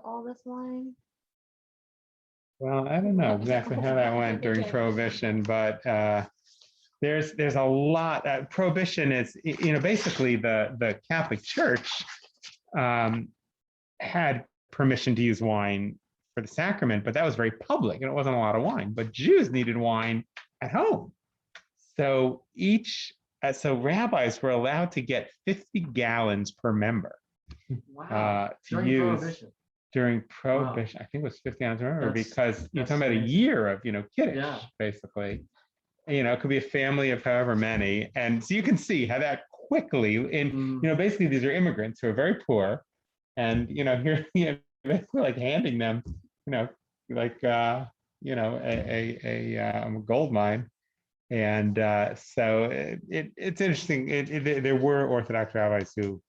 all this wine? Well, I don't know exactly how that went during Prohibition, but there's a lot. Prohibition is, basically the Catholic Church had permission to use wine for the sacrament, but that was very public and it wasn't a lot of wine. But Jews needed wine at home, so rabbis were allowed to get 50 gallons per member. Wow. To During use Prohibition. during Prohibition. Wow. I think it was 50 gallons per member, because you're talking about a crazy. year of Kiddush, Yeah. basically. It could be a family of however many, and so you can see how that quickly. And basically these are immigrants who are very poor, and here basically like handing them, like a gold mine. And so it's interesting. There were Orthodox rabbis who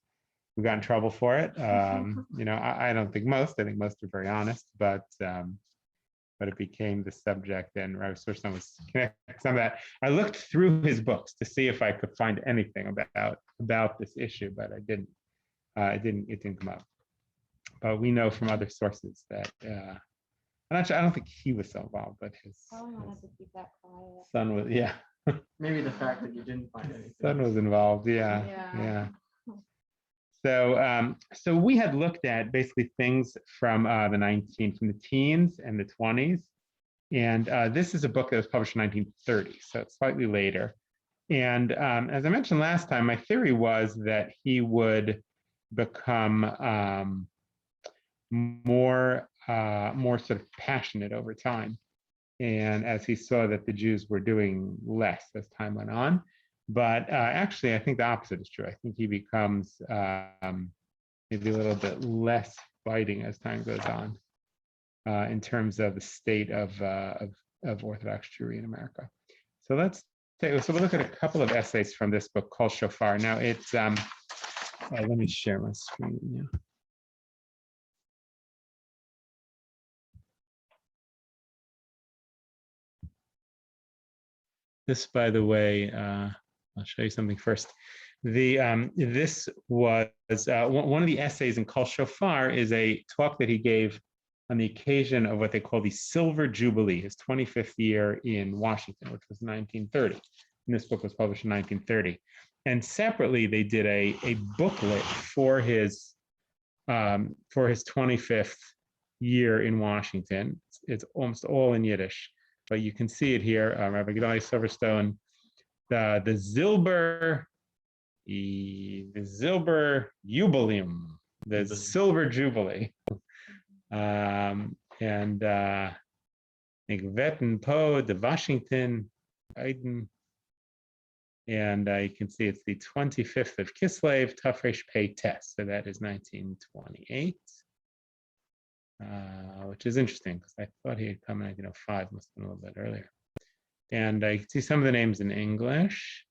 got in trouble for it. I don't think most. I think most are very honest, but it became the subject, and Rabbi Silverstone was connected to some of that. I looked through his books to see if I could find anything about this issue, but I didn't. It didn't come up. But we know from other sources that I don't think he was so involved, but his Wanted to keep that quiet. son was. Yeah. Maybe the fact that you didn't find anything. Son was involved. Yeah. So we had looked at basically things from the teens and the 20s. And this is a book that was published in 1930, so it's slightly later. And as I mentioned last time, my theory was that he would become more sort of passionate over time. And as he saw that the Jews were doing less as time went on. But actually, I think the opposite is true. I think he becomes maybe a little bit less biting as time goes on in terms of the state of Orthodox Jewry in America. So we'll look at a couple of essays from this book called Shofar. Now it's let me share my screen. Yeah. This, by the way, I'll show you something first. This was one of the essays in Kol Shofar is a talk that he gave on the occasion of what they call the Silver Jubilee, his 25th year in Washington, which was 1930. And this book was published in 1930. And separately, they did a booklet for his 25th year in Washington. It's almost all in Yiddish, but you can see it here. Rabbi Gedaliah Silverstone. The Zilber Jubileum, the Silver Jubilee, and Wetten Po, the Washington, Iden, and you can see it's the 25th of Kislev, Tafresh Pei Tes, so that is 1928, which is interesting because I thought he had come in 1905, must have been a little bit earlier. And I can see some of the names in English.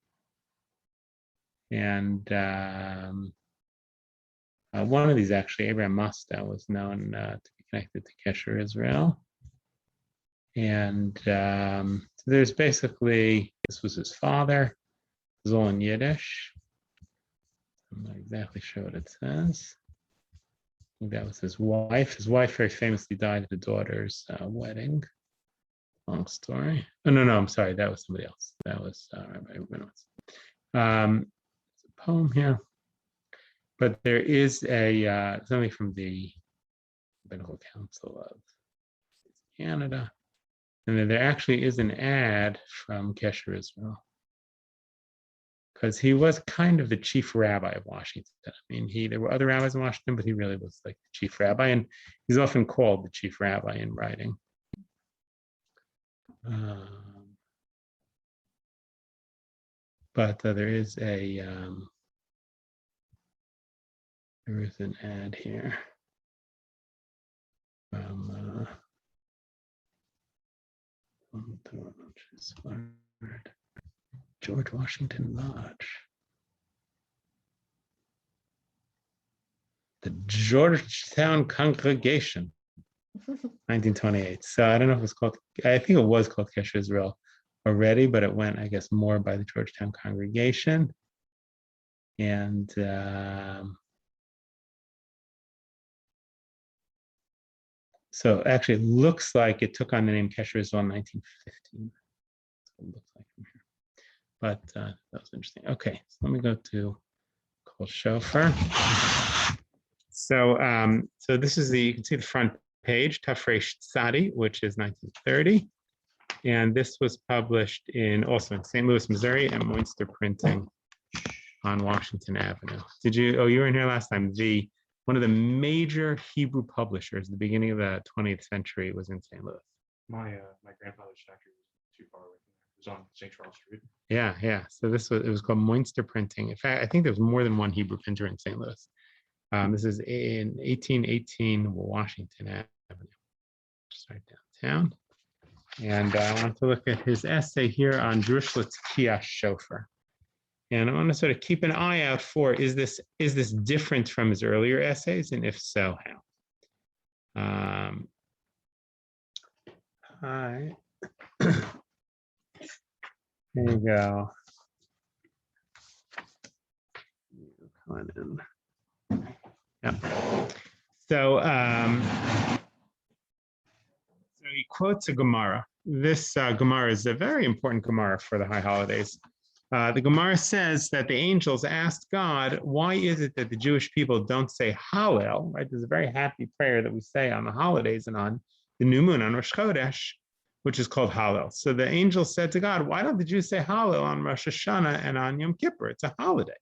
And one of these, actually, Abraham Masta, was known to be connected to Kesher Israel. And so there's basically, this was his father. It was all in Yiddish. I'm not exactly sure what it says. I think that was his wife. His wife very famously died at a daughter's wedding. Long story. Oh, no, I'm sorry. That was somebody else. That was Rabbi Rubinowitz. A poem here, but there is something from the Rabbinical Council of Canada, and then there actually is an ad from Kesher Israel, because he was kind of the chief rabbi of Washington. I mean, there were other rabbis in Washington, but he really was like the chief rabbi, and he's often called the chief rabbi in writing. But there is an ad here from George Washington Lodge, the Georgetown Congregation, 1928. So I don't know if it's called, I think it was called Kesher Israel already, but it went, I guess, more by the Georgetown Congregation. And So actually, it looks like it took on the name Kesher Israel in 1915. That's what it looks like from here. But that was interesting. Okay, so let me go to Kol Shofar. So, so this is you can see the front page, Tafresh Tzadi, which is 1930. And this was published also in St. Louis, Missouri, at Moinster Printing on Washington Avenue. You were in here last time. One of the major Hebrew publishers at the beginning of the 20th century was in St. Louis. My grandfather's factory was too far away from there. It was on St. Charles Street. Yeah. So it was called Moinster Printing. In fact, I think there was more than one Hebrew printer in St. Louis. This is in 1818 Washington Avenue, just right downtown. And I want to look at his essay here on Jerusalem's Tkiyah Shofar. And I want to sort of keep an eye out for, is this different from his earlier essays? And if so, how? There you go. Yeah. So he quotes a Gemara. This Gemara is a very important Gemara for the high holidays. The Gemara says that the angels asked God, why is it that the Jewish people don't say Hallel, right? There's a very happy prayer that we say on the holidays and on the new moon, on Rosh Chodesh, which is called Hallel. So the angels said to God, why don't the Jews say Hallel on Rosh Hashanah and on Yom Kippur? It's a holiday.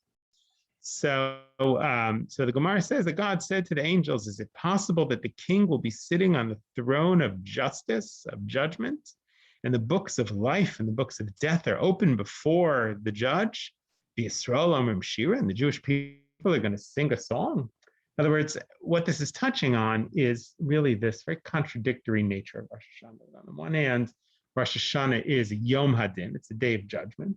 So the Gemara says that God said to the angels, is it possible that the king will be sitting on the throne of justice, of judgment, and the books of life and the books of death are open before the judge? The Yisrael Omrim Shira, and the Jewish people are going to sing a song. In other words, what this is touching on is really this very contradictory nature of Rosh Hashanah. On the one hand, Rosh Hashanah is Yom Hadin, it's a day of judgment.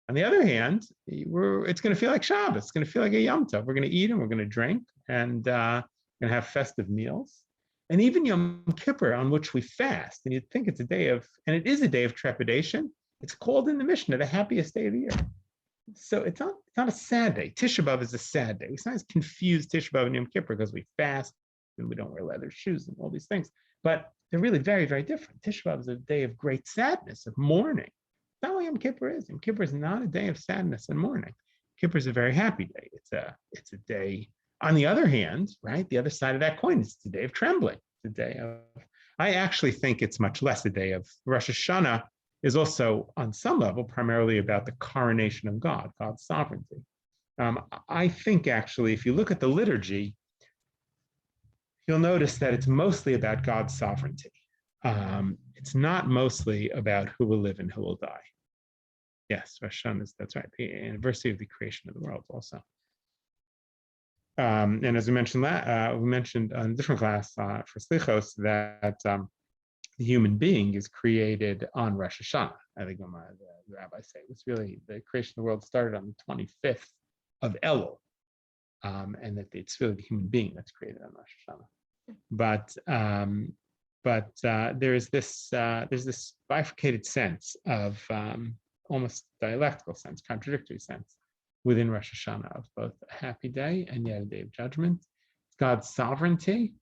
On the other hand, it's going to feel like Shabbos. It's going to feel like a Yom Tov. We're going to eat and we're going to drink and going to have festive meals. And even Yom Kippur, on which we fast, and you'd think it's a day of, and it is a day of trepidation. It's called in the Mishnah the happiest day of the year. So it's not a sad day. Tisha B'Av is a sad day. We sometimes confuse Tisha B'Av and Yom Kippur because we fast and we don't wear leather shoes and all these things. But they're really very, very different. Tisha B'Av is a day of great sadness, of mourning. That's not what Yom Kippur is. Yom Kippur is not a day of sadness and mourning. Yom Kippur is a very happy day. It's a day. On the other hand, right, the other side of that coin is it's a day of trembling. It's a day of. I actually think it's much less a day of. Rosh Hashanah is also, on some level, primarily about the coronation of God, God's sovereignty. I think actually, if you look at the liturgy, you'll notice that it's mostly about God's sovereignty. It's not mostly about who will live and who will die. Yes, Rosh Hashanah that's right, the anniversary of the creation of the world also. And as we mentioned on a different class for Slichos that the human being is created on Rosh Hashanah. I think the rabbis say it's really the creation of the world started on the 25th of Elul, and that it's really the human being that's created on Rosh Hashanah. But there's this bifurcated sense of almost dialectical sense, contradictory sense within Rosh Hashanah of both a happy day and yet a day of judgment, God's sovereignty,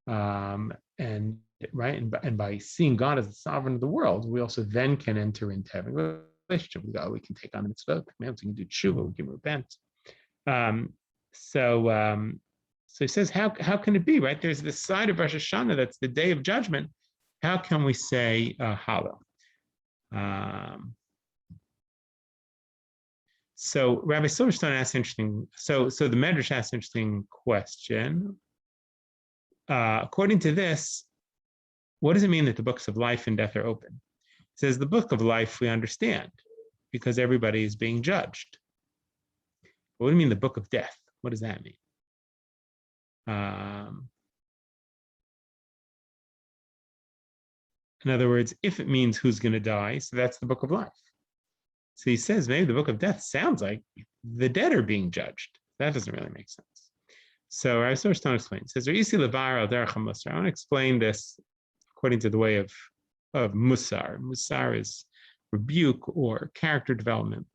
and by seeing God as the sovereign of the world, we also then can enter into having a relationship with God. We can take on the mitzvot, we can do tshuva, we can repent. So he says, how can it be, right? There's this side of Rosh Hashanah that's the day of judgment. How can we say Hallel? So Rabbi Silverstone asks interesting. So the Medrash asks an interesting question. According to this, what does it mean that the books of life and death are open? It says the book of life we understand because everybody is being judged. What do you mean the book of death? What does that mean? In other words, if it means who's going to die, so that's the book of life. So he says maybe the book of death sounds like the dead are being judged. That doesn't really make sense. So Rabbi Silverstone explains. He says, I want to explain this according to the way of Musar. Musar is rebuke or character development.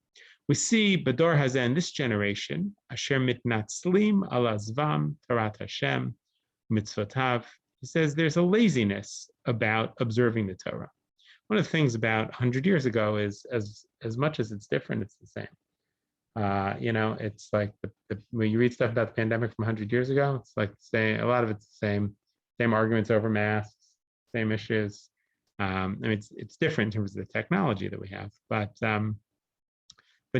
We see Bador Hazen, this generation, Asher mitnatzlim ala zvam Tarat Hashem mitzvotav He says there's a laziness about observing the Torah. One of the things about 100 years ago is as much as it's different, it's the same. It's like when you read stuff about the pandemic from 100 years ago, it's like a lot of it's the same arguments over masks, same issues. It's different in terms of the technology that we have, but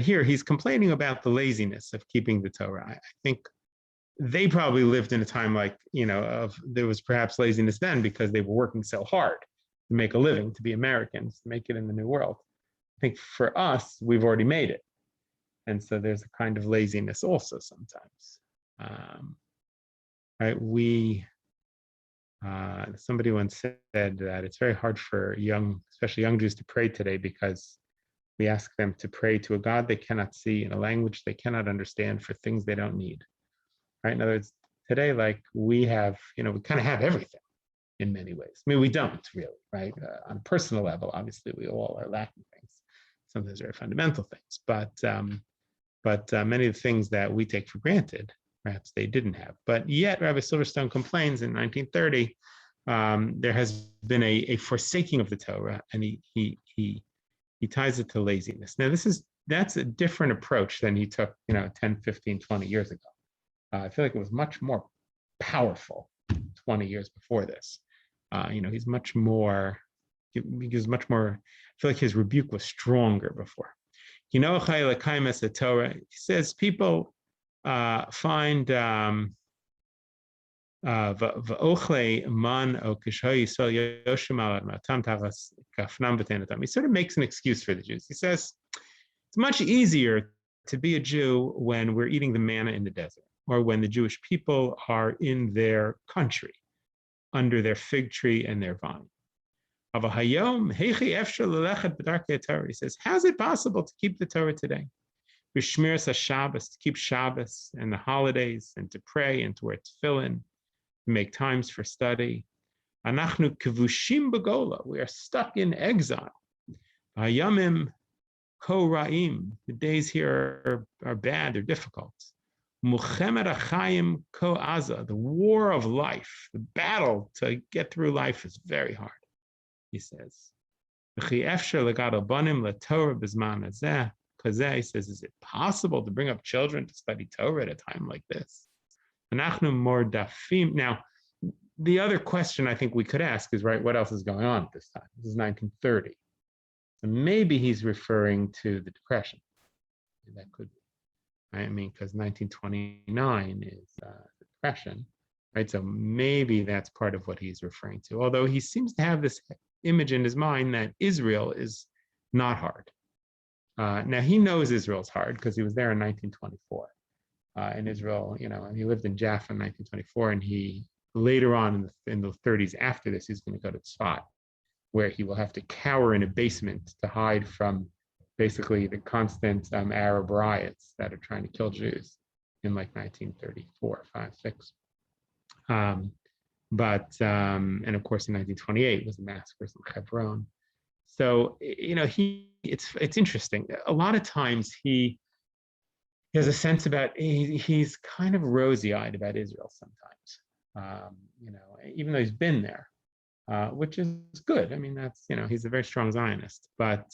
here he's complaining about the laziness of keeping the Torah. I think they probably lived in a time like, there was perhaps laziness then because they were working so hard to make a living, to be Americans, to make it in the new world. I think for us, we've already made it. And so there's a kind of laziness also sometimes. Somebody once said that it's very hard for especially young Jews to pray today because we ask them to pray to a God they cannot see in a language they cannot understand for things they don't need. Right? In other words, today, like we have, we kind of have everything in many ways. I mean, we don't really, right? On a personal level, obviously, we all are lacking things, sometimes very fundamental things, but many of the things that we take for granted, perhaps they didn't have. But yet, Rabbi Silverstone complains in 1930, there has been a forsaking of the Torah, and he ties it to laziness. Now, that's a different approach than he took, 10, 15, 20 years ago. I feel like it was much more powerful 20 years before this. He's much more, I feel like his rebuke was stronger before. He says people find he sort of makes an excuse for the Jews. He says it's much easier to be a Jew when we're eating the manna in the desert, or when the Jewish people are in their country, under their fig tree and their vine. He says, how's it possible to keep the Torah today? To keep Shabbos and the holidays, and to pray and to wear tefillin, to make times for study. We are stuck in exile. The days here are bad, they're difficult. The war of life, the battle to get through life is very hard, he says. He says, is it possible to bring up children to study Torah at a time like this? Now, the other question I think we could ask is, right, what else is going on at this time? This is 1930. And maybe he's referring to the Depression. That could be. I mean, because 1929 is the Depression, right? So maybe that's part of what he's referring to. Although he seems to have this image in his mind that Israel is not hard. Now he knows Israel's hard because he was there in 1924. In Israel, and he lived in Jaffa in 1924, and he later on in the 30s after this, he's going to go to Tzfat, where he will have to cower in a basement to hide from basically the constant Arab riots that are trying to kill Jews in like 1934, 5, 6. And of course in 1928 was the massacres in Hebron. So, it's interesting. A lot of times he has a sense about, he's kind of rosy-eyed about Israel sometimes, even though he's been there, which is good. I mean, that's, he's a very strong Zionist, but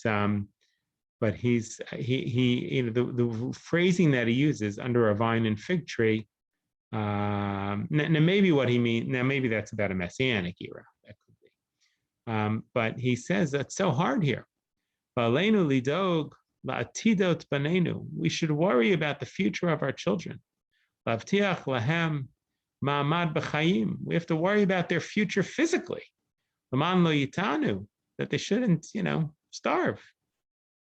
he's the phrasing that he uses, under a vine and fig tree. Now maybe what he means, now maybe that's about a messianic era. That could be. But he says that's so hard here. We should worry about the future of our children. We have to worry about their future physically. That they shouldn't, starve.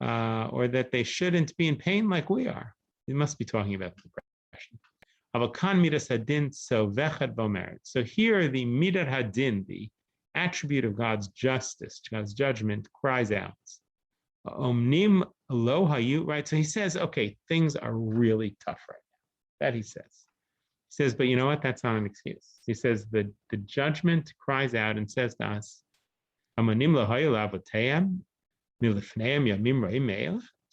Or that they shouldn't be in pain like we are. He must be talking about depression. So here the midat hadin, the attribute of God's justice, God's judgment, cries out. Omnim lo hayu, right? So he says, okay, things are really tough right now. That he says. He says, but you know what? That's not an excuse. He says the judgment cries out and says to us, Amanim lo hayu lavoteim. Do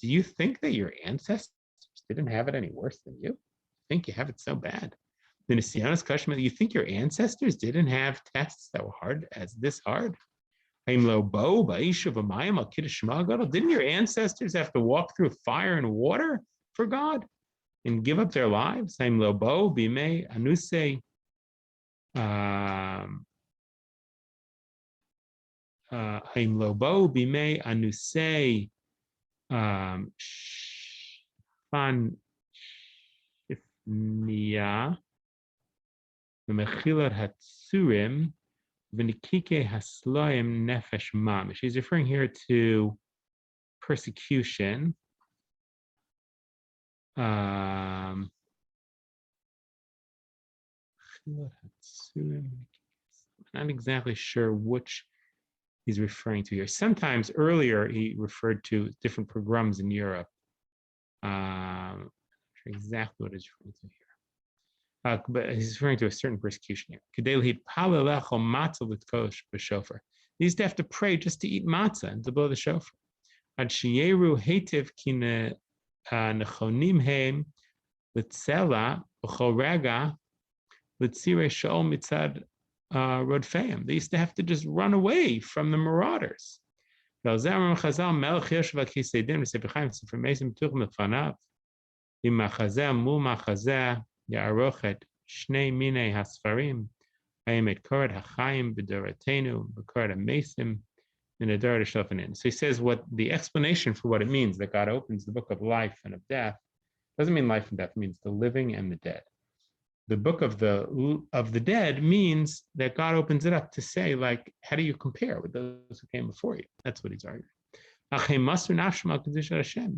you think that your ancestors didn't have it any worse than you? Think you have it so bad? The Nisyanos Kashmir, you think your ancestors didn't have tests that were hard as this hard? Didn't your ancestors have to walk through fire and water for God and give up their lives? She's referring here to persecution. I'm not exactly sure which he's referring to here. Sometimes earlier he referred to different pogroms in Europe. I'm not sure exactly what he's referring to here. But he's referring to a certain persecution here. They used to have to pray just to eat matzah and to blow the shofar. They used to have to just run away from the marauders. Ya'arochet shnei minei hasfarim, hayim et koret hachayim b'doratenu, b'koret hamesim, and a dorat shofenin. So he says what the explanation for what it means that God opens the book of life and of death doesn't mean life and death. It means the living and the dead. The book of the dead means that God opens it up to say, like, how do you compare with those who came before you? That's what he's arguing.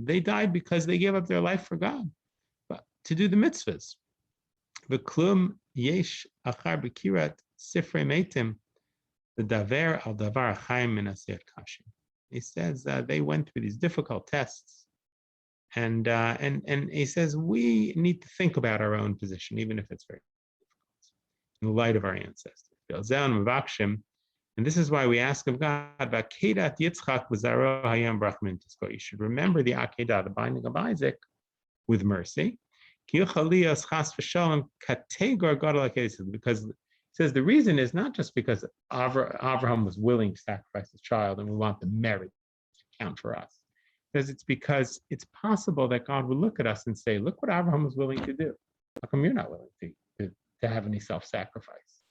They died because they gave up their life for God, but to do the mitzvahs. V'klum yesh achar b'kirat sifrei meitim l'daver al davar achayim min asiyat kashim. He says they went through these difficult tests, and he says we need to think about our own position, even if it's very difficult, in the light of our ancestors. And this is why we ask of God, Akedat Yitzchak b'zaro hayam brachmin tisko. You should remember the Akedah, the binding of Isaac, with mercy. Because it says the reason is not just because Abraham was willing to sacrifice his child and we want the merit to count for us. Because it's it's possible that God will look at us and say, look what Abraham was willing to do. How come you're not willing to have any self-sacrifice?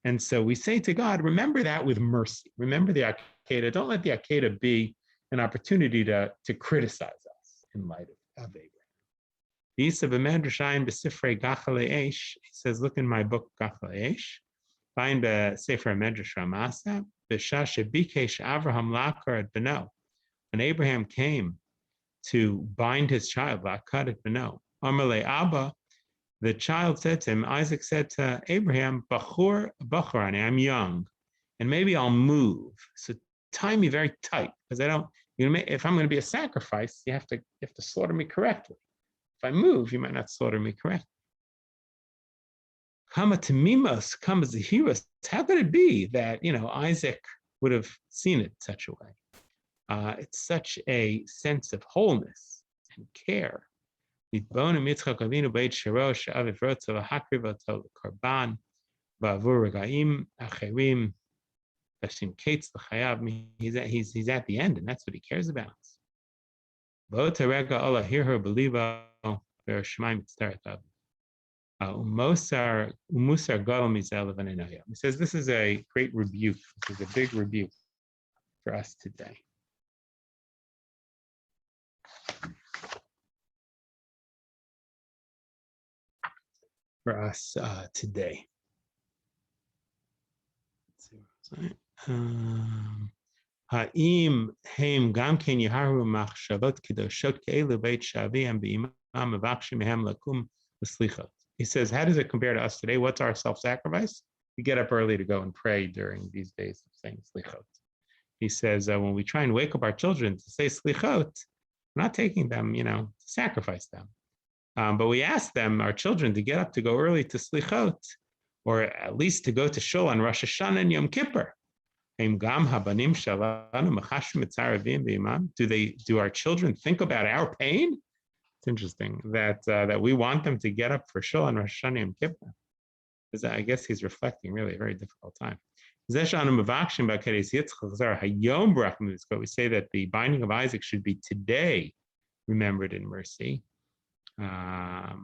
And so we say to God, remember that with mercy. Remember the Akedah. Don't let the Akedah be an opportunity to criticize us in light of Abraham. He says, look in my book, Gachalei Eish. Find the Sefer Medrash Ramasa. Avraham lakar et beno. When Abraham came to bind his child, lakar et beno. Amalei Abba, the child said to him, Isaac said to Abraham, Bachur ani, I'm young, and maybe I'll move. So tie me very tight, because if I'm going to be a sacrifice, you have to slaughter me correctly. If I move, you might not slaughter me correctly. Kama tamimos, kama zahiros. How could it be that Isaac would have seen it such a way? It's such a sense of wholeness and care. He says, he's at the end, and that's what he cares about. He says this is a great rebuke. This is a big rebuke for us today. Ha'im heim gamken yaharu machshavot kedoshot ke'elu beit shavim b'imam mevakshim mehem lakum l'slichot. He says, how does it compare to us today? What's our self-sacrifice? We get up early to go and pray during these days of saying slichot. He says, when we try and wake up our children to say slichot, we're not taking them, to sacrifice them. But we ask them, our children, to get up to go early to slichot, or at least to go to shul on Rosh Hashanah and Yom Kippur. Do our children think about our pain? It's interesting that we want them to get up for shul on Rosh Hashanah and Yom Kippur. I guess he's reflecting really a very difficult time. We say that the binding of Isaac should be today remembered in mercy. Let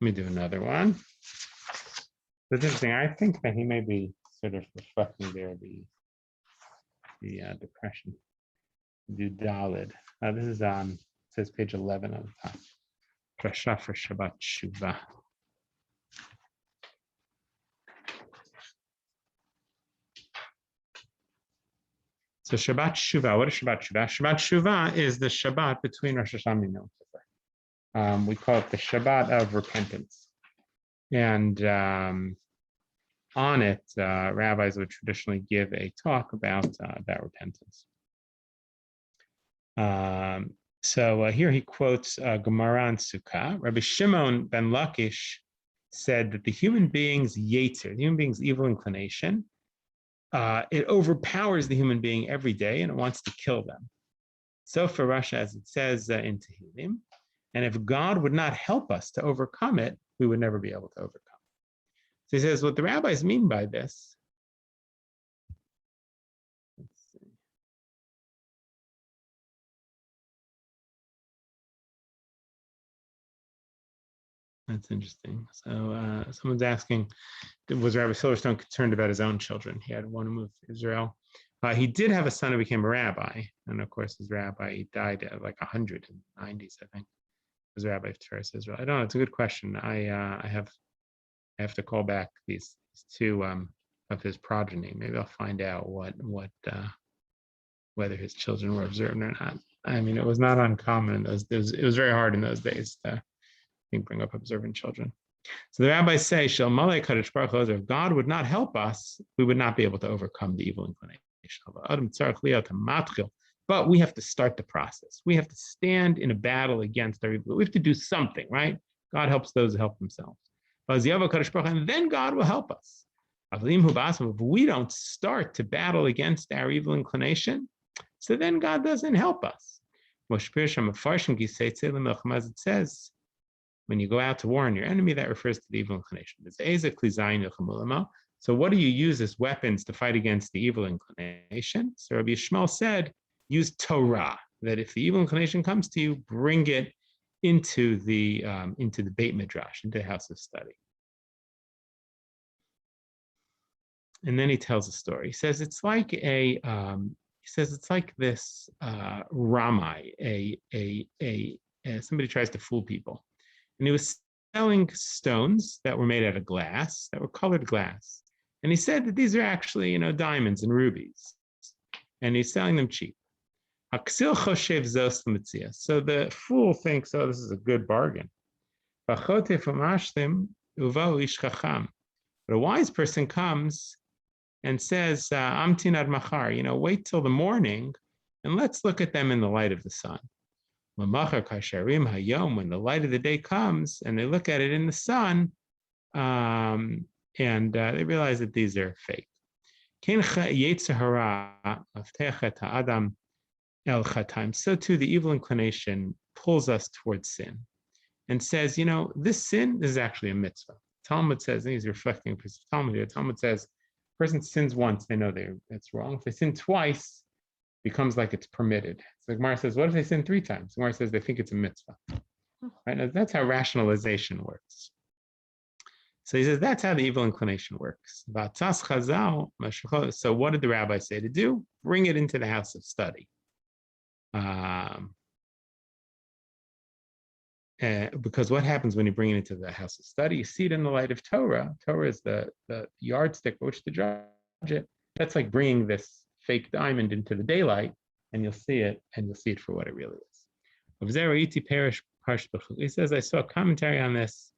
me do another one. It's interesting. I think that he may be sort of reflecting there the depression. Do Dalid. This is on, it says page 11 on the top. Drasha for Shabbat Shuvah. So Shabbat Shuvah, what is Shabbat Shuvah? Shabbat Shuvah is the Shabbat between Rosh Hashanah and Yom Kippur. We call it the Shabbat of repentance. And on it, rabbis would traditionally give a talk about repentance. So here he quotes Gemara and Sukkah. Rabbi Shimon ben Lakish said that the human being's yetzer, the human being's evil inclination, it overpowers the human being every day and it wants to kill them. So for Russia, as it says in Tehillim, and if God would not help us to overcome it, we would never be able to overcome. So he says, what the rabbis mean by this, let's see. That's interesting. So someone's asking, was Rabbi Silverstone concerned about his own children? He had one who moved to Israel. He did have a son who became a rabbi. And of course, his rabbi died at like 100 in the 90s, I think. His rabbi of Tiras Israel. I don't know. It's a good question. I have to call back these two of his progeny. Maybe I'll find out whether his children were observant or not. I mean, it was not uncommon in those days. It was very hard in those days to bring up observant children. So the rabbis say, if God would not help us, we would not be able to overcome the evil inclination. But we have to start the process. We have to stand in a battle against our evil. We have to do something, right? God helps those who help themselves. And then God will help us. If we don't start to battle against our evil inclination, so then God doesn't help us. As it says, when you go out to war on your enemy, that refers to the evil inclination. So what do you use as weapons to fight against the evil inclination? So Rabbi Yishmael said, use Torah, that if the evil inclination comes to you, bring it into the Beit Midrash, into the house of study. And then he tells a story. He says it's like this Ramai, somebody tries to fool people. And he was selling stones that were made out of glass, that were colored glass. And he said that these are actually, diamonds and rubies. And he's selling them cheap. So the fool thinks, oh, this is a good bargain. But a wise person comes and says, Amtinad machar, wait till the morning and let's look at them in the light of the sun. When the light of the day comes and they look at it in the sun, and they realize that these are fake. So too, the evil inclination pulls us towards sin and says, this sin is actually a mitzvah. Talmud says, and he's reflecting for Talmud here, Talmud says, person sins once, they know that's wrong. If they sin twice, it becomes like it's permitted. So Gemara says, what if they sin 3 times? Gemara says they think it's a mitzvah. Right? Now, that's how rationalization works. So he says, that's how the evil inclination works. So what did the rabbi say to do? Bring it into the house of study. Because what happens when you bring it into the house of study? You see it in the light of Torah. Torah is the yardstick by which to judge it. That's like bringing this fake diamond into the daylight, and you'll see it for what it really is. He says, I saw a commentary on this,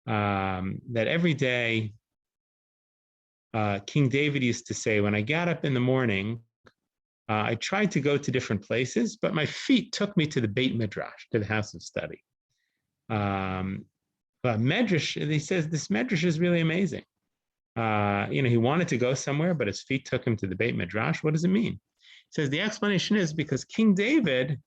that every day King David used to say, when I got up in the morning, I tried to go to different places, but my feet took me to the Beit Midrash, to the house of study. Medrash, he says this Medrash is really amazing. He wanted to go somewhere, but his feet took him to the Beit Midrash. What does it mean? It says the explanation is because King David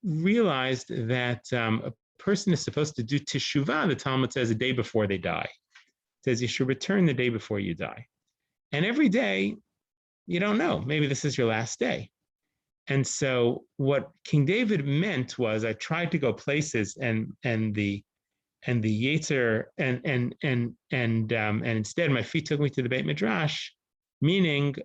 realized that a person is supposed to do teshuvah, the Talmud says, a day before they die. It says you should return the day before you die. And every day, you don't know, maybe this is your last day. And so what King David meant was I tried to go places and the Yetzer and instead my feet took me to the Beit Midrash, meaning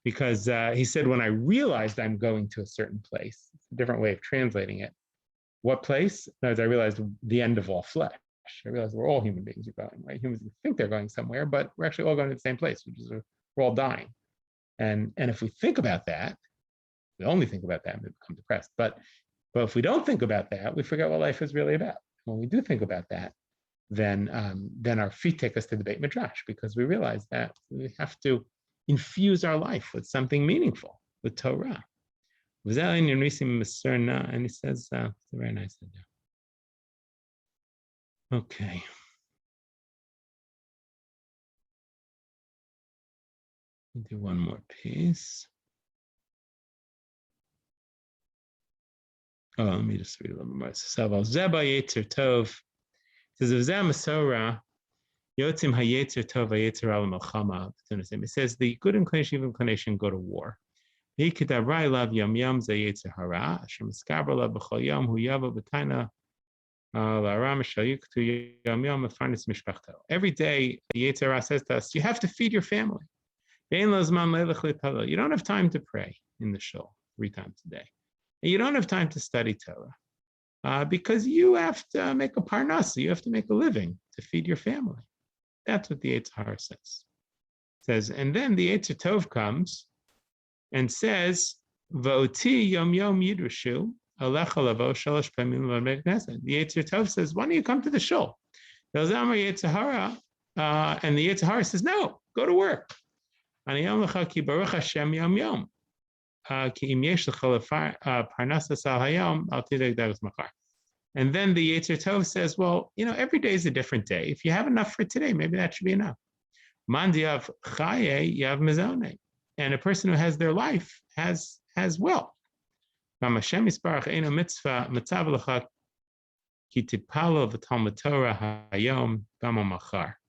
because he said when I realized I'm going to a certain place, it's a different way of translating it. What place? As I realized the end of all flesh. I realized we're all human beings are going, right? Humans think they're going somewhere, but we're actually all going to the same place, which is we're all dying. And if we think about that, we only think about that and we become depressed. But if we don't think about that, we forget what life is really about. When we do think about that, then our feet take us to the Beit Midrash because we realize that we have to infuse our life with something meaningful, with Torah. And he says, it's a very nice idea. Okay. I'll do one more piece. Oh, let me just read a little more. Zeba Yetzer Tov. It says, Yotzim HaYetzer Tov HaYetzer Al Melchama. It says, the good inclination, evil inclination go to war. He Kedavrai Lav Yom Yom Ze Yetzer Hara. Hashem Eskaber Lav B'chol Yom Hu Yavo B'taina. Every day, the Yetzer Hara says to us, you have to feed your family. You don't have time to pray in the shul 3 times a day. And you don't have time to study Torah because you have to make a parnasa, you have to make a living to feed your family. That's what the Yetzer Hara says. It says, and then the Yetzer Tov comes and says, V'oti yom yom yidrashu. The Yetzer Tov says, why don't you come to the shul? And the Yetzer Hara says, no, go to work. And then the Yetzer Tov says, well, every day is a different day. If you have enough for today, maybe that should be enough. And a person who has their life has wealth. Hashem Yisparach Eino Mitzvah Mitzav Lecha Ki Tipalo V'Talmud Torah Hayom B'Amo Machar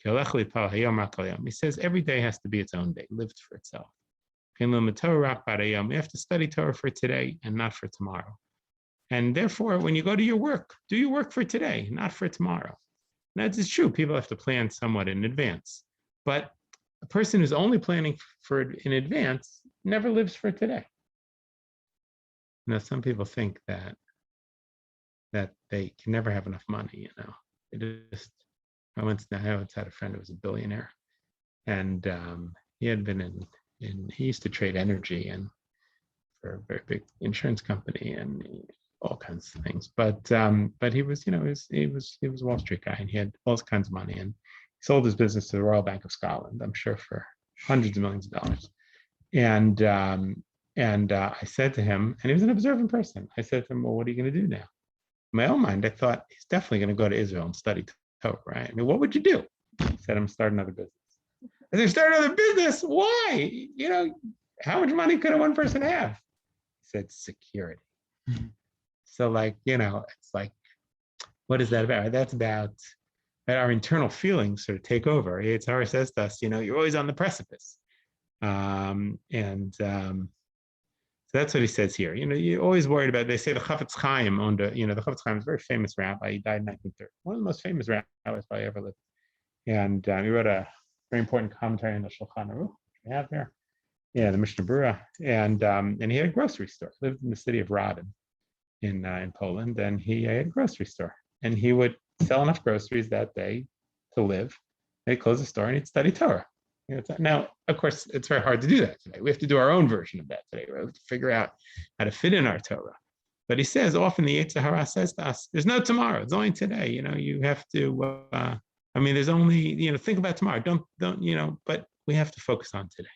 Ki Olech Lipal Hayom Rak Al Yom. He says every day has to be its own day, lived for itself. We have to study Torah for today and not for tomorrow. And therefore, when you go to your work, do your work for today, not for tomorrow. Now, it's true, people have to plan somewhat in advance. But a person who's only planning for in advance never lives for today. Some people think that they can never have enough money. I once had a friend who was a billionaire, and he had been he used to trade energy and for a very big insurance company and all kinds of things. But he was he was a Wall Street guy, and he had all kinds of money, and he sold his business to the Royal Bank of Scotland, I'm sure for hundreds of millions of dollars. And I said to him, and he was an observant person. I said to him, well, what are you going to do now? In my own mind, I thought he's definitely going to go to Israel and study Torah, right? I mean, what would you do? He said, I'm starting another business. I said, start another business? Why? How much money could one person have? He said, security. So it's like, what is that about? That's about our internal feelings sort of take over. Yetzer Hara says to us, you're always on the precipice. So that's what he says here. You're always worried about, they say the Chafetz Chaim owned the Chafetz Chaim is a very famous rabbi. He died in 1930. One of the most famous rabbis probably ever lived. And he wrote a very important commentary on the Shulchan Aruch, which we have here. Yeah, the Mishnah Berurah. And he had a grocery store. He lived in the city of Radom in Poland. And he had a grocery store. And he would sell enough groceries that day to live. And he'd close the store and he'd study Torah. Now, of course, it's very hard to do that today. We have to do our own version of that today, right? We have to figure out how to fit in our Torah. But he says, often the Yetzer Hara says to us, there's no tomorrow. It's only today. You have to, there's only, think about tomorrow. Don't, but we have to focus on today.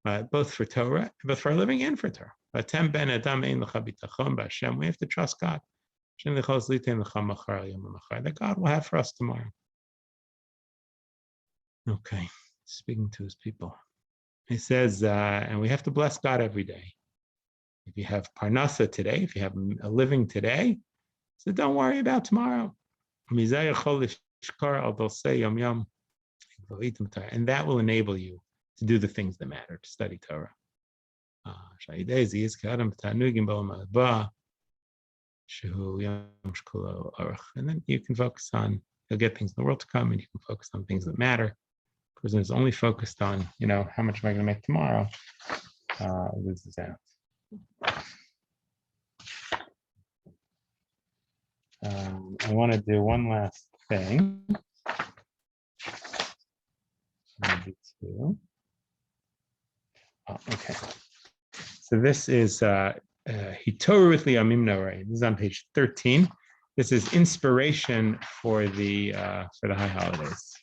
both for Torah, both for a living and for Torah. We have to trust God. That God will have for us tomorrow. Okay, speaking to his people. He says, and we have to bless God every day. If you have parnasa today, if you have a living today, so don't worry about tomorrow. And that will enable you to do the things that matter, to study Torah. And then you can focus on, you'll get things in the world to come, and you can focus on things that matter. The person is only focused on, how much am I going to make tomorrow? Loses out. I want to do one last thing. Maybe two. Oh, okay. So this is Hitoru with Liyamim Noraim. This is on page 13. This is inspiration for the high holidays.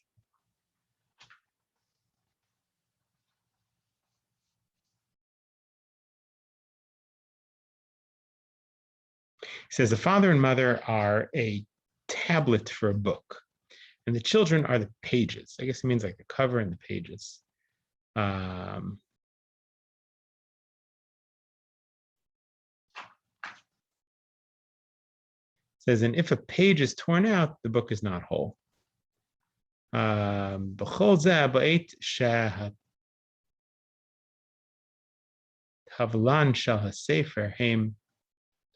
He says the father and mother are a tablet for a book, and the children are the pages. I guess it means like the cover and the pages. Says, and if a page is torn out, the book is not whole. Havlan shal hasefer heim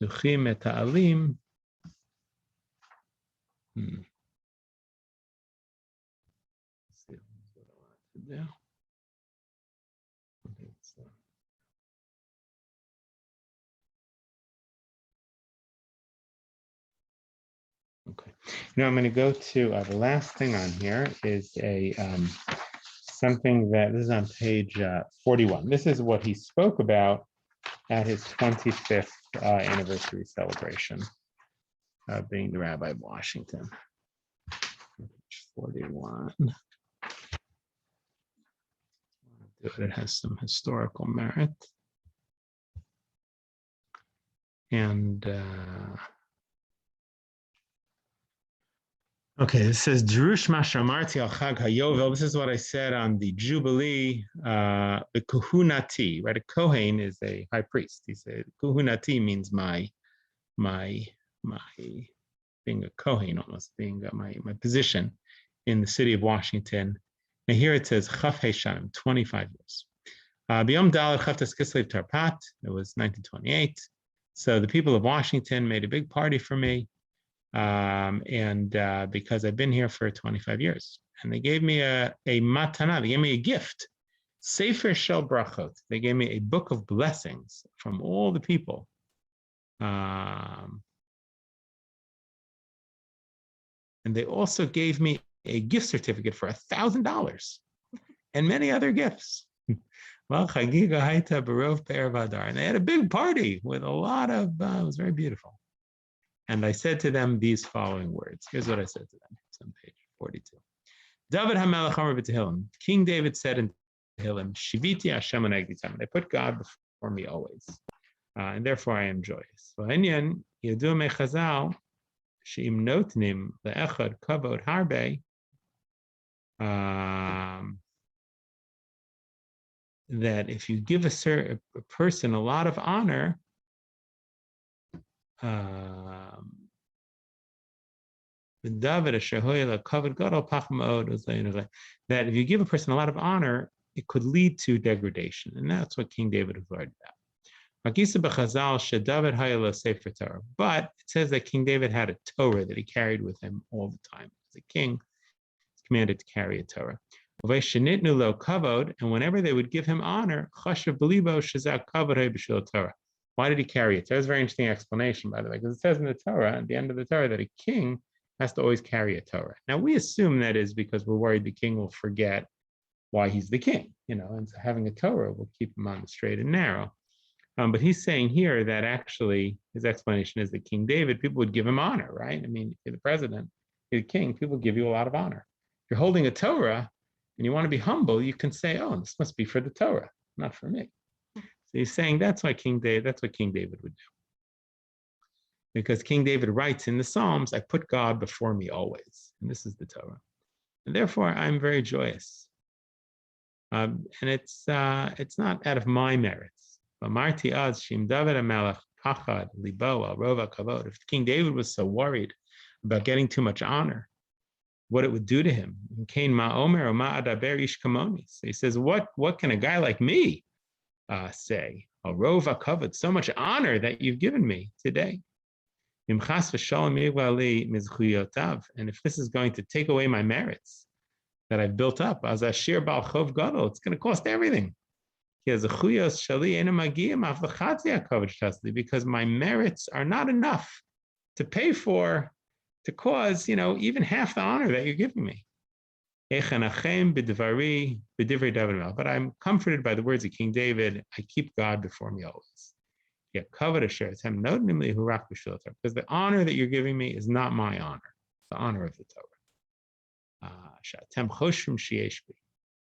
duchim et ha'alim. Let's see what I want to do. Okay. I'm going to go to the last thing on here is something that this is on page 41. This is what he spoke about at his 25th anniversary celebration of being the Rabbi of Washington. Page 41. It has some historical merit. And okay, this says Jerush Mashamarti al Chag Hayovel. This is what I said on the Jubilee, the Kuhunati, right? A Kohen is a high priest. He said Kuhunati means my being a Kohen, almost being my position in the city of Washington. And here it says Chaf Heshanim, 25 years. B'yom Daled Chavtas Kislev Tarpat. It was 1928. So the people of Washington made a big party for me. Because I've been here for 25 years, and they gave me a matana, they gave me a gift, Sefer Shel Brachot. They gave me a book of blessings from all the people. And they also gave me a gift certificate for $1,000 and many other gifts. And they had a big party with a lot of, it was very beautiful. And I said to them these following words. Here's what I said to them. It's on page 42. David HaMelech Amar b'Tehillim. King David said in Tehillim, Shiviti Hashem anegdi tamid. I put God before me always, and therefore I am joyous. V'hanyan yadu mechazal she'im notnim le'echad kavod harbe. That if you give a person a lot of honor, that if you give a person a lot of honor, it could lead to degradation. And that's what King David was worried about. But it says that King David had a Torah that he carried with him all the time. As a king, he's commanded to carry a Torah. And whenever they would give him honor, why did he carry it? That's a very interesting explanation, by the way, because it says in the Torah, at the end of the Torah, that a king has to always carry a Torah. Now, we assume that is because we're worried the king will forget why he's the king, and so having a Torah will keep him on the straight and narrow. But he's saying here that actually his explanation is that King David, people would give him honor, right? I mean, if you're the president, you're the king, people give you a lot of honor. If you're holding a Torah and you want to be humble, you can say, oh, this must be for the Torah. not for me. So he's saying that's what King David would do. Because King David writes in the Psalms, I put God before me always. And this is the Torah. And therefore, I'm very joyous. And it's not out of my merits. If King David was so worried about getting too much honor, what it would do to him. So he says, what can a guy like me say? So much honor that you've given me today. And if this is going to take away my merits that I've built up, as a shir bal chov gadol, it's going to cost everything. Because my merits are not enough to pay for, to cause, even half the honor that you're giving me. But I'm comforted by the words of King David. I keep God before me always. Because the honor that you're giving me is not my honor, the honor of the Torah.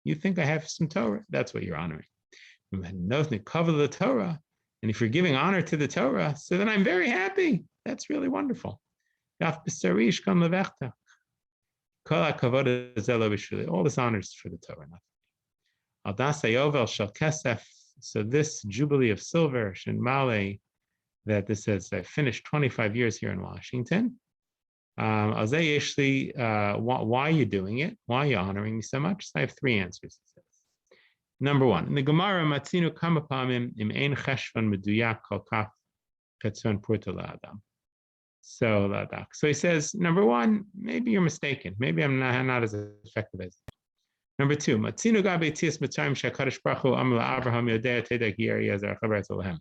You think I have some Torah? That's what you're honoring. Cover the Torah, and if you're giving honor to the Torah, so then I'm very happy. That's really wonderful. All this honor is for the Torah. So this Jubilee of Silver, Shinmale, that this says, I finished 25 years here in Washington. Why are you doing it? Why are you honoring me so much? So I have three answers. Number one, in the Gemara, Matzinu Kamapamim im ein cheshvan meduyak kol kach chetzon purta la'adam. So he says, number one, maybe you're mistaken. Maybe I'm not as effective as. Number two, Matzinu gabe tzias mitzrayim shekadosh baruch hu amar la'Abraham yodea tedek yeriyazer chaber tzolahem.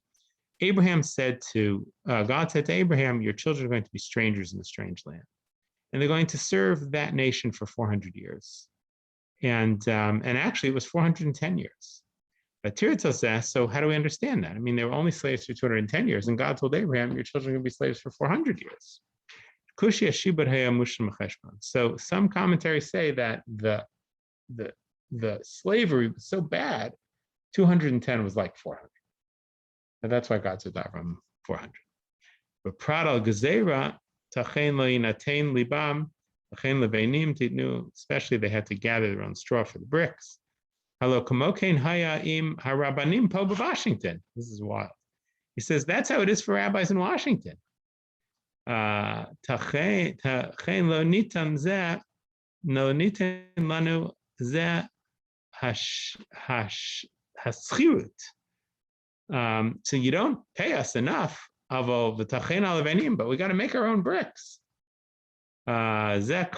God said to Abraham, your children are going to be strangers in a strange land, and they're going to serve that nation for 400 years. And actually, it was 410 years. So how do we understand that? I mean, they were only slaves for 210 years, and God told Abraham, your children are going to be slaves for 400 years. So some commentaries say that the slavery was so bad, 210 was like 400. And that's why God said Abraham 400. But Pradal Gezerah, Tachen lo yinatein libam, Tachen leveinim titnu, especially they had to gather their own straw for the bricks. Halo kamokein haya im harabanim po b'Washington. This is wild. He says that's how it is for rabbis in Washington. Tachen lo nitan zeh, no nitan lanu zeh haschirut. So you don't pay us enough, but we got to make our own bricks. What does that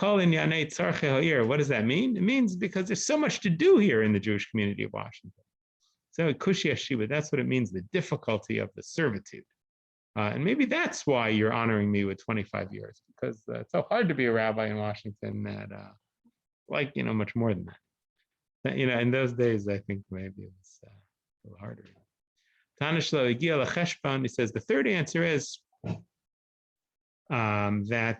mean? It means because there's so much to do here in the Jewish community of Washington. So Kushi Yeshiva, that's what it means, the difficulty of the servitude. And maybe that's why you're honoring me with 25 years, because it's so hard to be a rabbi in Washington that, much more than that. In those days, I think maybe it was a little harder. He says the third answer is that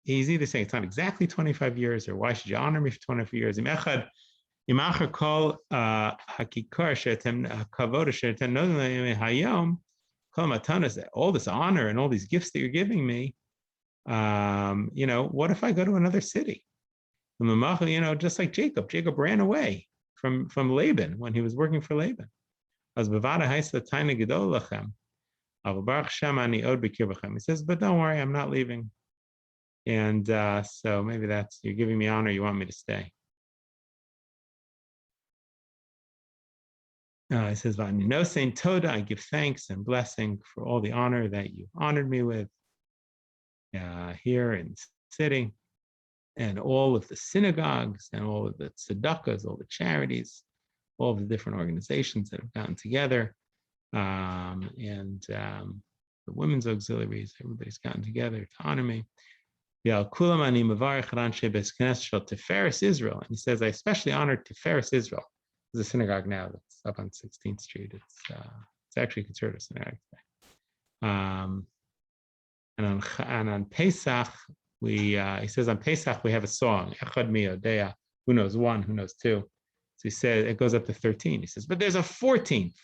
he's either saying it's not exactly 25 years, or why should you honor me for 25 years? All this honor and all these gifts that you're giving me, what if I go to another city? Just like Jacob ran away from Laban when he was working for Laban. He says, but don't worry, I'm not leaving. And so maybe you're giving me honor, you want me to stay. He says, no saying Toda, I give thanks and blessing for all the honor that you honored me with here in the city, and all of the synagogues and all of the tzedakahs, all the charities, all of the different organizations that have gotten together, and the women's auxiliaries, everybody's gotten together to honor me. Tiferes Israel. And he says, I especially honored Tiferes Israel. There's a synagogue now that's up on 16th Street. It's actually considered a synagogue today. And on Pesach, he says on Pesach we have a song, Echad mi Yodea Who knows one? Who knows two? So he said it goes up to 13. He says, but there's a 14th.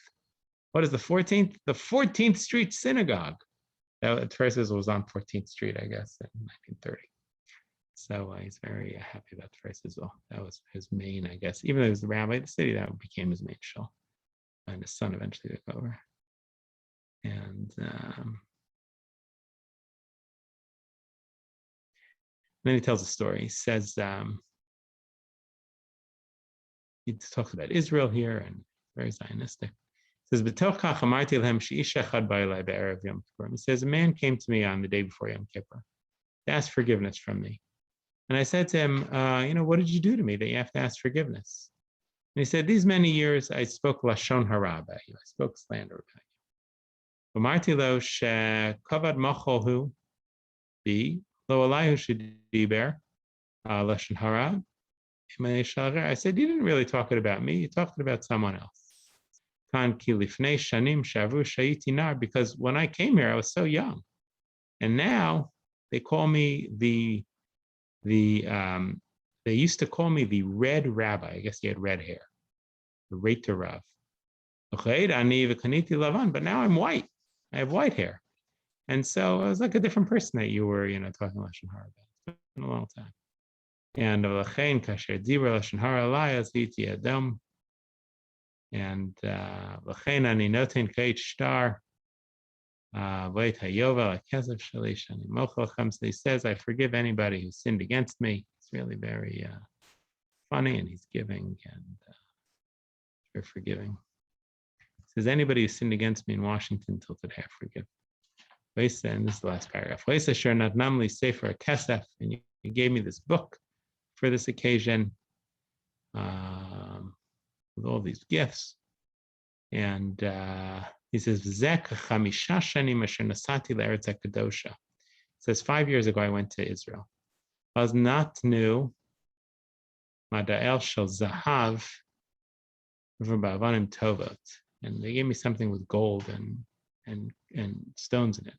What is the 14th? The 14th Street Synagogue. That Therese was on 14th Street, I guess, in 1930. So he's very happy about Therese as well. That was his main, I guess. Even though he was the rabbi of the city, that became his main shul. And his son eventually took over. And then he tells a story. He says, he talks about Israel here and very Zionistic. He says, he says, a man came to me on the day before Yom Kippur to ask forgiveness from me. And I said to him, what did you do to me that you have to ask forgiveness? And he said, these many years I spoke Lashon Hara about you. I spoke slander about you. Umarti lo shekavad macholhu bi lo alayhu shediber Lashon Hara. I said, you didn't really talk it about me. You talked about someone else. Because when I came here, I was so young. And now they call me they used to call me the Red Rabbi. I guess he had red hair. The Reiter Rav. But now I'm white. I have white hair. And so I was like a different person that you were, talking Lashon Hara about. It's been a long time. And he says, I forgive anybody who sinned against me. It's really very funny, and he's giving and very forgiving. He says, anybody who sinned against me in Washington till today, I forgive. And this is the last paragraph. And you gave me this book for this occasion with all these gifts. And he says, it says 5 years ago I went to Israel. I was not new Madael Shel Zahav V'Bavanim Tovot. And they gave me something with gold and stones in it.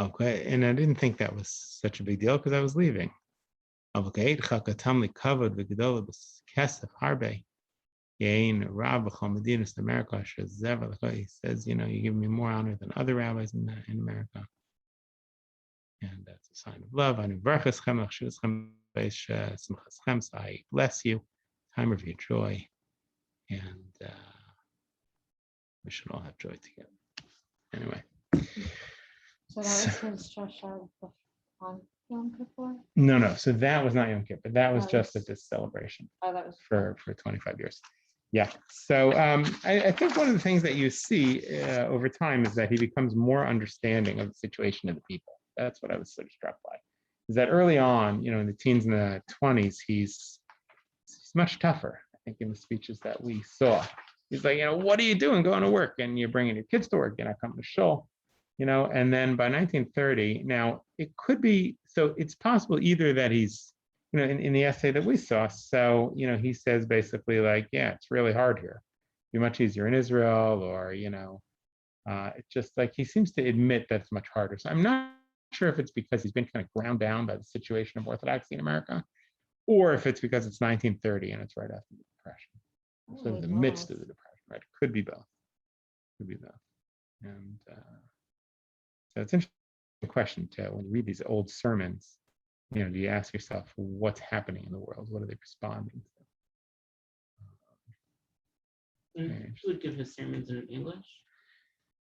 Okay, and I didn't think that was such a big deal because I was leaving. He says, you give me more honor than other rabbis in America. And that's a sign of love. So I bless you, time of your joy, and we should all have joy together. Anyway. So that was his shashar on Yom Kippur? No. So that was not Yom Kippur. That was That just was- at this celebration Oh, that was for 25 years. Yeah. So I think one of the things that you see over time is that he becomes more understanding of the situation of the people. That's what I was sort of struck by. Is that early on, in the teens and the 20s, he's much tougher. I think in the speeches that we saw, he's like, what are you doing going to work? And you're bringing your kids to work. You're not coming to shul. And then by 1930, now it could be, so it's possible either that he's, in the essay that we saw, so, he says basically like, yeah, it's really hard here. It'd be much easier in Israel, or, it's just like, he seems to admit that it's much harder. So I'm not sure if it's because he's been kind of ground down by the situation of Orthodoxy in America, or if it's because it's 1930 and it's right after the Depression. So in the midst of the Depression, right? It could be both. And so it's an interesting question too. When you read these old sermons, do you ask yourself, what's happening in the world? What are they responding to? He would give his sermons in English.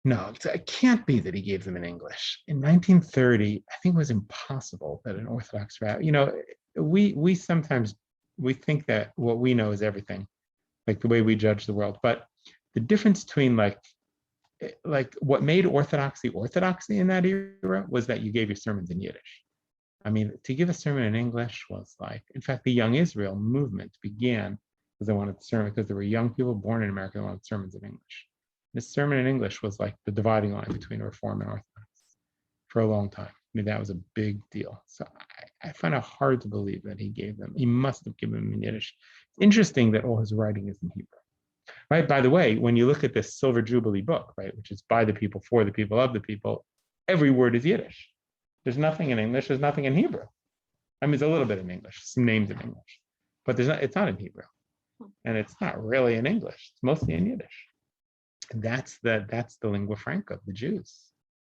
No, it can't be that he gave them in English. In 1930, I think it was impossible that an Orthodox rabbi, we sometimes, we think that what we know is everything, like the way we judge the world. But the difference between like what made orthodoxy in that era was that you gave your sermons in Yiddish. I mean, to give a sermon in English was like, in fact, the Young Israel movement began because they wanted sermon, because there were young people born in America that wanted sermons in English. This sermon in English was like the dividing line between Reform and Orthodox for a long time. I mean, that was a big deal. So I find it hard to believe that he gave them. He must have given them in Yiddish. It's interesting that all his writing is in Hebrew. Right. By the way, when you look at this Silver Jubilee book, right, which is by the people, for the people, of the people, every word is Yiddish. There's nothing in English. There's nothing in Hebrew. I mean, there's a little bit in English, some names in English, but it's not in Hebrew. And it's not really in English. It's mostly in Yiddish. And that's the lingua franca of the Jews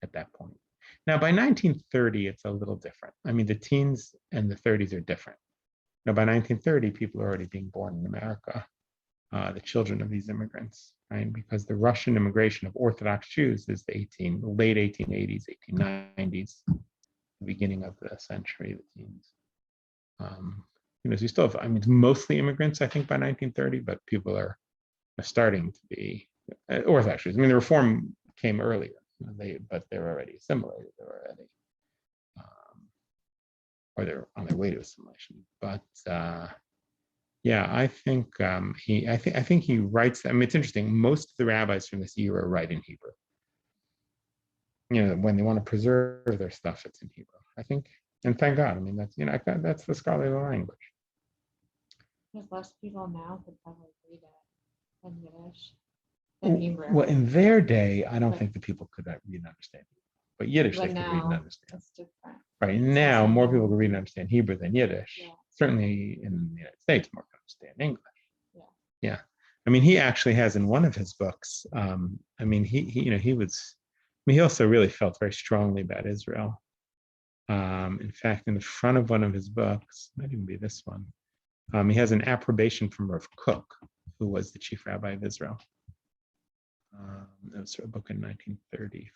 at that point. Now, by 1930, it's a little different. I mean, the teens and the 30s are different. Now, by 1930, people are already being born in America, the children of these immigrants, right? Because the Russian immigration of Orthodox Jews is the late 1880s, 1890s, the beginning of the century, the teens. So you still have, I mean, it's mostly immigrants, I think, by 1930, but people are starting to be Orthodox Jews. I mean, the reform came earlier, but they're already assimilated. They're already, or they're on their way to assimilation. But yeah, I think I think he writes. I mean, it's interesting. Most of the rabbis from this era write in Hebrew. When they want to preserve their stuff, it's in Hebrew, I think. And thank God. I mean, that's the scholarly language. There's less people now who probably read it in Yiddish than Hebrew. Well, in their day, I don't think the people could read and understand Hebrew. But Yiddish, But they could read and now understand. it's different. Right now, more people can read and understand Hebrew than Yiddish. Yeah. Certainly in the United States, more can understand English. Yeah. Yeah. I mean, he actually has in one of his books. I mean, he also really felt very strongly about Israel. In fact, in the front of one of his books, might even be this one, he has an approbation from Rav Kook, who was the chief rabbi of Israel. That was a book in 1935.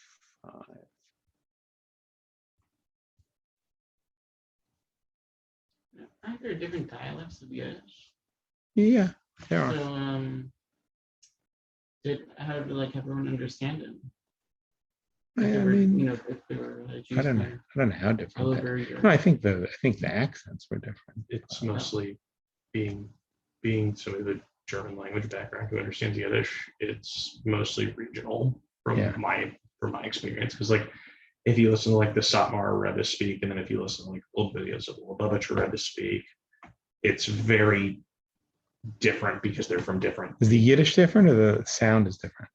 I think there are different dialects of Yiddish. Yeah, there are. So, how did everyone understand it? I If mean, if there were Jews I don't know. I don't know how all different. over No, I think the accents were different. It's mostly being somebody with a German language background who understands Yiddish. It's mostly regional from Yeah. my experience. Because if you listen to the Satmar Rebbe speak, and then if you listen to old videos of Lubavitcher Rebbe speak, it's very different because they're from different. Is the Yiddish different or the sound is different?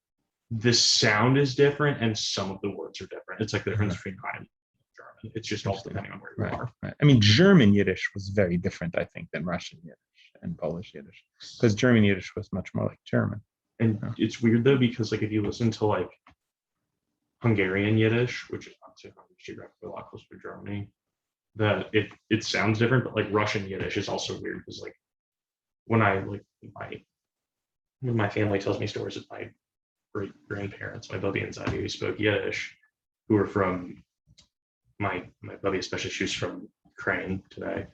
The sound is different and some of the words are different. It's like the difference between Rhine and German. It's just all depending on where you are. Right. I mean, German Yiddish was very different, I think, than Russian Yiddish and Polish Yiddish, because German Yiddish was much more like German. And it's weird though, because if you listen to Hungarian Yiddish, which is obviously geographically a lot closer to Germany, that it sounds different, but Russian Yiddish is also weird because when my family tells me stories of my great grandparents, my Bubby and Zadie, who spoke Yiddish, who were from my Bubby, especially she was from Ukraine today.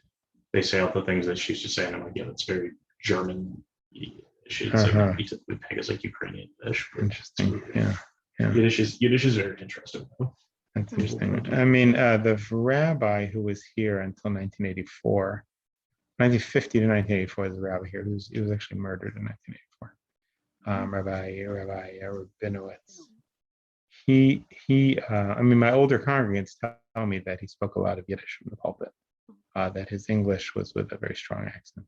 They say all the things that she used to say, and I'm like, yeah, that's very German Yiddish. It's we typically peg as Ukrainian Yiddish. Interesting. Yeah. Yiddish is very interesting though. That's interesting. I mean, the rabbi who was here until 1984, 1950 to 1984, the rabbi here, he was actually murdered in 1984. Rabbi Rabinowitz. I mean, my older congregants tell me that he spoke a lot of Yiddish from the pulpit, that his English was with a very strong accent.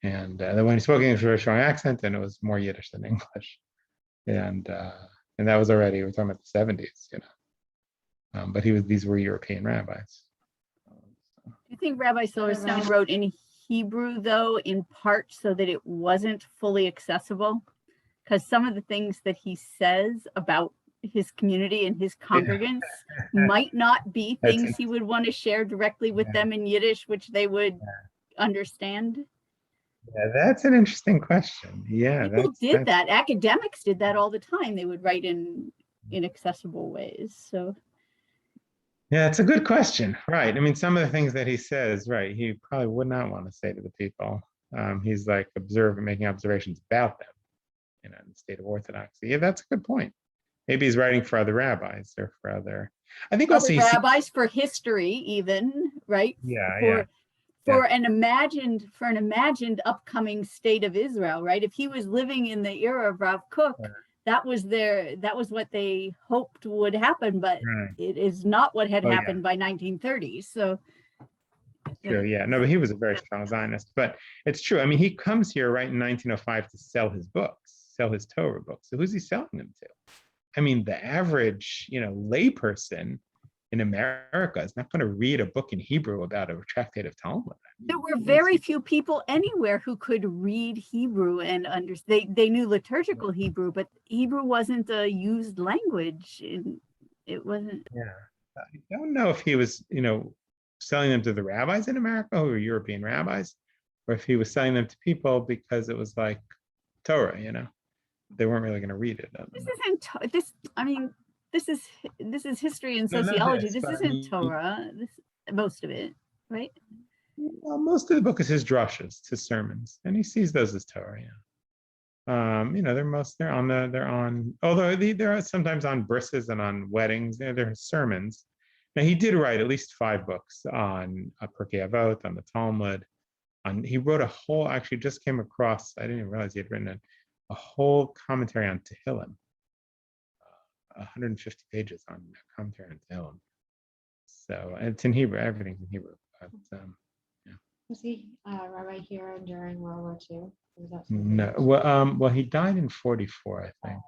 And that when he spoke English with a very strong accent, then it was more Yiddish than English. And that was already, we're talking about the 70s, but these were European rabbis. Do you think Rabbi Silverstone wrote in Hebrew, though, in part so that it wasn't fully accessible? Because some of the things that he says about his community and his congregants might not be things he would want to share directly with them in Yiddish, which they would understand. Yeah, that's an interesting question. Yeah, people did that. Academics did that all the time. They would write in inaccessible ways. So. Yeah, it's a good question. Right. I mean, some of the things that he says, right, he probably would not want to say to the people. He's making observations about them, in the state of orthodoxy. Yeah, that's a good point. Maybe he's writing for other rabbis or for other. I think also other rabbis for history, even, right? Yeah, for an imagined upcoming state of Israel, right? If he was living in the era of Rav Kook, that was what they hoped would happen, but it is not what had happened by 1930. So true, yeah. No, but he was a very strong Zionist. But it's true. I mean, he comes here right in 1905 to sell his books, sell his Torah books. So who's he selling them to? I mean, the average, layperson in America is not going to read a book in Hebrew about a tractate of Talmud. There were very few people anywhere who could read Hebrew and understand. They knew liturgical Hebrew, but Hebrew wasn't a used language. It wasn't. Yeah, I don't know if he was, selling them to the rabbis in America who were European rabbis, or if he was selling them to people because it was like Torah, they weren't really going to read it. This isn't this. I mean, this is history and No, not sociology. this, This but I isn't mean- Torah. Most of it, right? Well, most of the book is his drushes, his sermons, and he sees those as Torah. They're on. Although they're sometimes on brises and on weddings. They're sermons. Now he did write at least 5 books on Pirkei Avot, on the Talmud. He wrote a whole. Actually, just came across. I didn't even realize he had written a whole commentary on Tehillim. 150 pages on commentary on Tehillim. So and it's in Hebrew. Everything's in Hebrew. But, Was he rabbi here during World War II? Or was that something no, else? well, he died in 44, I think.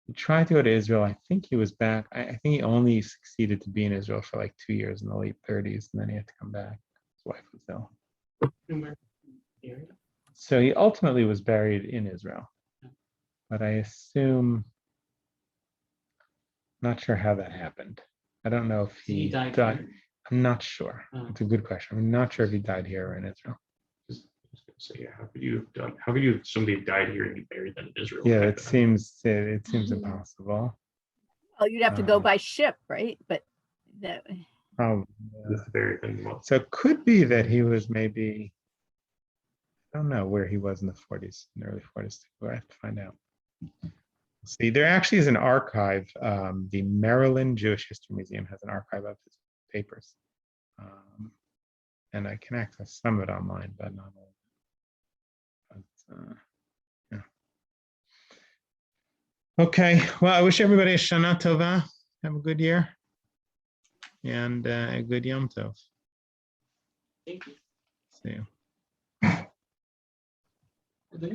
He tried to go to Israel. I think he was back. I think he only succeeded to be in Israel for like 2 years in the late 30s, and then he had to come back. His wife was ill. And where- area? So he ultimately was buried in Israel. But I assume, not sure how that happened. I don't know if He died. died. here. I'm not sure. Oh. It's a good question. I'm not sure if he died here or in Israel. So yeah, how could you have somebody died here and you buried them in Israel? Yeah, back it then? seems impossible. Well, you'd have to go Uh, by ship, right? But that. Probably. With the very thing. Well, So it could be that he was maybe, I don't know where he was in the 40s, in the early 40s. We'll have to find out. See, there actually is an archive. The Maryland Jewish History Museum has an archive of his papers. And I can access some of it online, but not all of it. But, yeah. Okay, well, I wish everybody a Shana Tova. Have a good year. And a good Yom Tov. Thank you. See you.